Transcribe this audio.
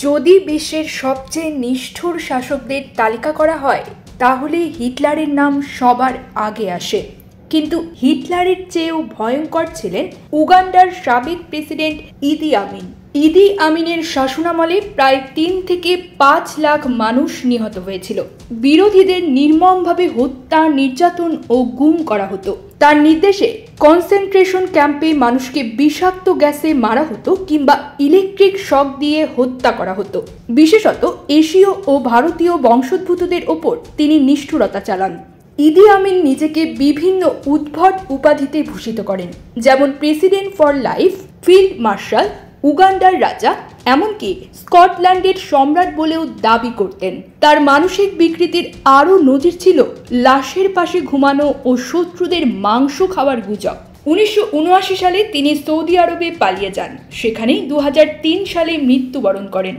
যদি বিশ্বের সবচেয়ে নিষ্ঠুর শাসকদের তালিকা করা হয় তাহলে হিটলারের নাম সবার আগে আসে। কিন্তু হিটলারের চেয়েও ভয়ঙ্কর ছিলেন উগান্ডার সাবেক প্রেসিডেন্ট ইদি আমিন। ইদি আমিনের শাসনামলে প্রায় ৩ থেকে ৫ লাখ মানুষ নিহত হয়েছিল। বিরোধীদের নির্মমভাবে হত্যা, নির্যাতন ও গুম করা হতো। তার নির্দেশে কনসেন্ট্রেশন ক্যাম্পে মানুষকে বিষাক্ত গ্যাসে মারা হতো কিংবা ইলেকট্রিক শক দিয়ে হত্যা করা হতো। বিশেষত এশীয় ও ভারতীয় বংশোদ্ভূতদের ওপর তিনি নিষ্ঠুরতা চালান। ইদি আমিন নিজেকে বিভিন্ন উদ্ভট উপাধিতে ভূষিত করেন, যেমন president for life, field marshal, উগান্ডার রাজা, এমনকি স্কটল্যান্ডের সম্রাট বলেও দাবি করতেন। তার মানসিক বিকৃতির আরও নজির ছিল লাশের পাশে ঘুমানো ও শত্রুদের মাংস খাওয়ার গুজব। 1979 সালে তিনি সৌদি আরবে পালিয়ে যান, সেখানেই 2003 সালে মৃত্যুবরণ করেন।